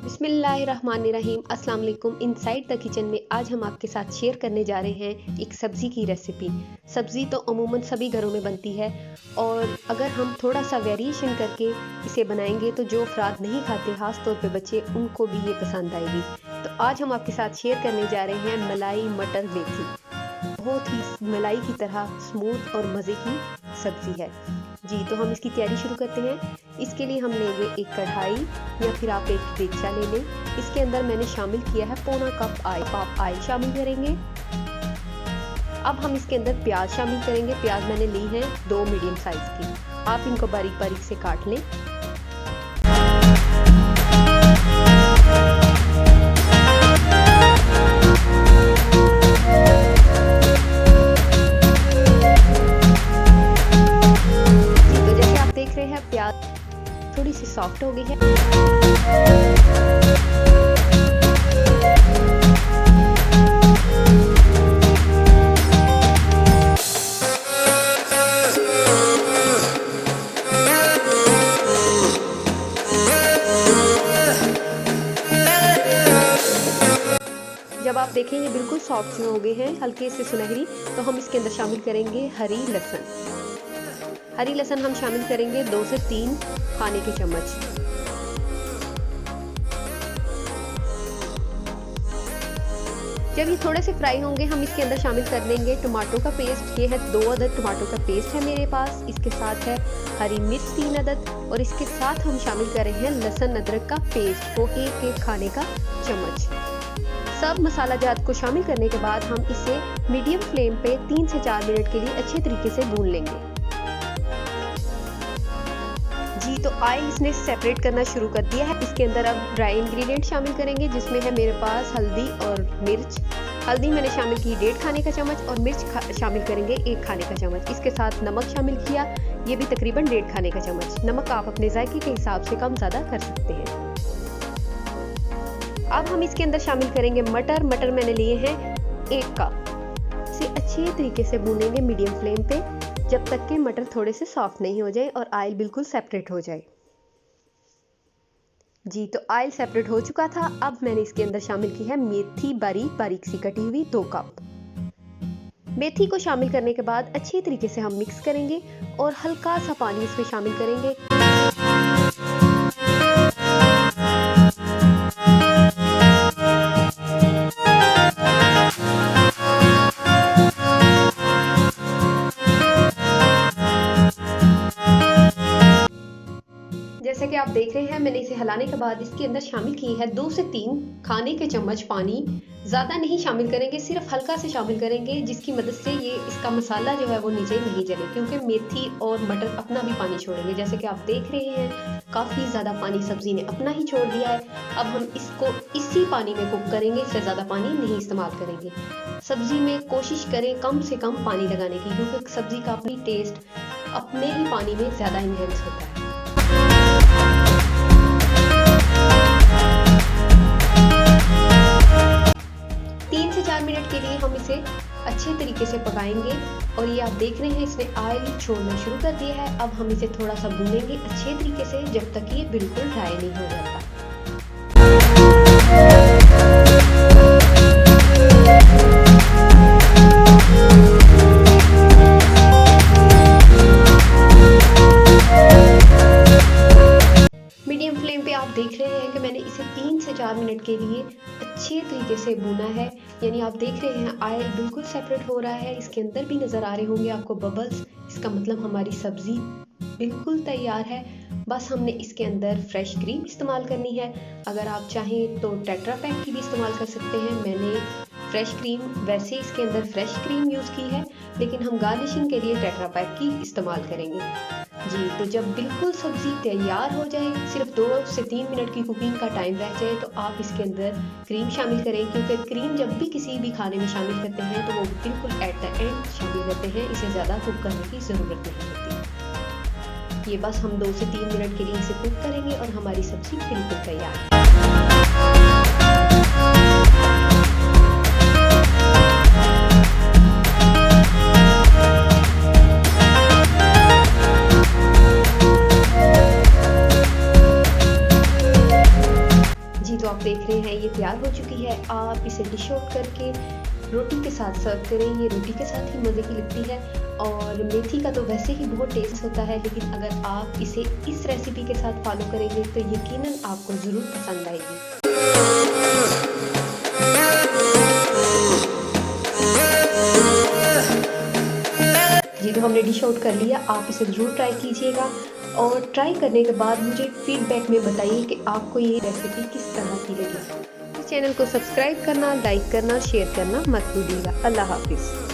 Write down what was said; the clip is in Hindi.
बिस्मिल्लाहिर्रहमानिर्रहीम अस्सलाम वालेकुम। इनसाइड द किचन में आज हम आपके साथ शेयर करने जा रहे हैं एक सब्ज़ी की रेसिपी। सब्ज़ी तो अमूमन सभी घरों में बनती है और अगर हम थोड़ा सा वेरिएशन करके इसे बनाएंगे तो जो अफराद नहीं खाते, ख़ास तौर पे बच्चे, उनको भी ये पसंद आएगी। तो आज हम आपके साथ शेयर करने जा रहे हैं मलाई मटर मेथी। बहुत ही मलाई की तरह स्मूथ और मज़े की सब्ज़ी है जी। तो हम इसकी तैयारी शुरू करते हैं। इसके लिए हम लेंगे एक कढ़ाई या फिर आप एक देगचा ले लें। इसके अंदर मैंने शामिल किया है पौना कप ऑयल। आप ऑयल शामिल करेंगे। अब हम इसके अंदर प्याज शामिल करेंगे। प्याज मैंने ली है 2 मीडियम साइज की। आप इनको बारीक बारीक से काट लें। देख रहे हैं प्याज थोड़ी सी सॉफ्ट हो गई है। जब आप देखें ये बिल्कुल सॉफ्ट हो गए हैं, हल्के से सुनहरी, तो हम इसके अंदर शामिल करेंगे हरी लहसुन। हरी लहसुन हम शामिल करेंगे 2 से 3 खाने के चम्मच। जब ये थोड़े से फ्राई होंगे हम इसके अंदर शामिल कर देंगे टमाटो का पेस्ट। ये है 2 अदद टमाटो का पेस्ट है मेरे पास। इसके साथ है हरी मिर्च 3 अदद और इसके साथ हम शामिल कर रहे हैं लहसुन अदरक का पेस्ट को 1 खाने का चम्मच। सब मसाला जात को शामिल करने के बाद हम इसे मीडियम फ्लेम पे 3 से 4 मिनट के लिए अच्छे तरीके से भून लेंगे जी। तो ऑयल इसने सेपरेट करना शुरू कर दिया है। इसके अंदर अब ड्राई इंग्रेडिएंट शामिल करेंगे, जिसमें है मेरे पास हल्दी और मिर्च। हल्दी मैंने शामिल की 1.5 खाने का चम्मच और मिर्च शामिल करेंगे 1 खाने का चम्मच। इसके साथ नमक शामिल किया, ये भी तकरीबन 1.5 खाने का चम्मच। नमक आप अपने जायके के हिसाब से कम ज़्यादा कर सकते हैं। अब हम इसके अंदर शामिल करेंगे मटर। मटर मैंने लिए हैं 1 कप। इसे अच्छे तरीके से भूनेंगे मीडियम फ्लेम पे जब तक कि मटर थोड़े से सॉफ्ट नहीं हो जाए और ऑयल बिल्कुल सेपरेट हो जाए जी। तो ऑयल सेपरेट हो चुका था। अब मैंने इसके अंदर शामिल की है मेथी, बारीक बारीक सी कटी हुई 2 कप। मेथी को शामिल करने के बाद अच्छे तरीके से हम मिक्स करेंगे और हल्का सा पानी इसमें शामिल करेंगे। जैसे कि आप देख रहे हैं, मैंने इसे हिलाने के बाद इसके अंदर शामिल की है 2 से 3 खाने के चम्मच पानी। ज़्यादा नहीं शामिल करेंगे, सिर्फ हल्का से शामिल करेंगे, जिसकी मदद से ये इसका मसाला जो है वो नीचे नहीं जले, क्योंकि मेथी और मटर अपना भी पानी छोड़ेंगे। जैसे कि आप देख रहे हैं काफ़ी ज़्यादा पानी सब्ज़ी ने अपना ही छोड़ दिया है। अब हम इसको इसी पानी में कुक करेंगे, इससे ज़्यादा पानी नहीं इस्तेमाल करेंगे। सब्ज़ी में कोशिश करें कम से कम पानी लगाने की, क्योंकि सब्ज़ी का अपनी टेस्ट अपने ही पानी में ज़्यादा इन्हेंस होता है। 3 से 4 मिनट के लिए हम इसे अच्छे तरीके से पकाएंगे और ये आप देख रहे हैं इसने ऑयल छोड़ना शुरू कर दिया है। अब हम इसे थोड़ा सा भूनेंगे अच्छे तरीके से जब तक ये बिल्कुल ड्राई नहीं हो जाता। मीडियम फ्लेम पे आप देख रहे हैं कि मैंने इसे 3 से 4 मिनट के लिए अच्छे तरीके से भूना है। यानी आप देख रहे हैं ऑयल बिल्कुल सेपरेट हो रहा है। इसके अंदर भी नज़र आ रहे होंगे आपको बबल्स। इसका मतलब हमारी सब्ज़ी बिल्कुल तैयार है। बस हमने इसके अंदर फ्रेश क्रीम इस्तेमाल करनी है। अगर आप चाहें तो टेट्रा पैक की भी इस्तेमाल कर सकते हैं। मैंने फ्रेश क्रीम, वैसे इसके अंदर फ्रेश क्रीम यूज़ की है, लेकिन हम गार्निशिंग के लिए टेट्रा पैक की इस्तेमाल करेंगे जी। तो जब बिल्कुल सब्ज़ी तैयार हो जाए, सिर्फ 2 से 3 मिनट की कुकिंग का टाइम रह जाए, तो आप इसके अंदर क्रीम शामिल करें, क्योंकि क्रीम जब भी किसी भी खाने में शामिल करते हैं तो वो बिल्कुल एट द एंड शामिल करते हैं। इसे ज़्यादा कुक करने की ज़रूरत नहीं होती। ये बस हम 2 से 3 मिनट के लिए इसे कुक करेंगे और हमारी सब्ज़ी बिल्कुल तैयार है। जो आप देख रहे हैं ये तैयार हो चुकी है। आप इसे डिश आउट करके रोटी के साथ सर्व करें। ये रोटी के साथ ही मज़े की लगती है और मेथी का तो वैसे ही बहुत टेस्ट होता है, लेकिन अगर आप इसे इस रेसिपी के साथ फॉलो करेंगे तो यकीनन आपको ज़रूर पसंद आएगी। ये तो हमने डिश आउट कर लिया, आप इसे ज़रूर ट्राई कीजिएगा और ट्राई करने के बाद मुझे फीडबैक में बताइए कि आपको ये रेसिपी किस तरह की लगी। इस चैनल को सब्सक्राइब करना, लाइक करना, शेयर करना मत भूलिएगा। अल्लाह हाफिज़।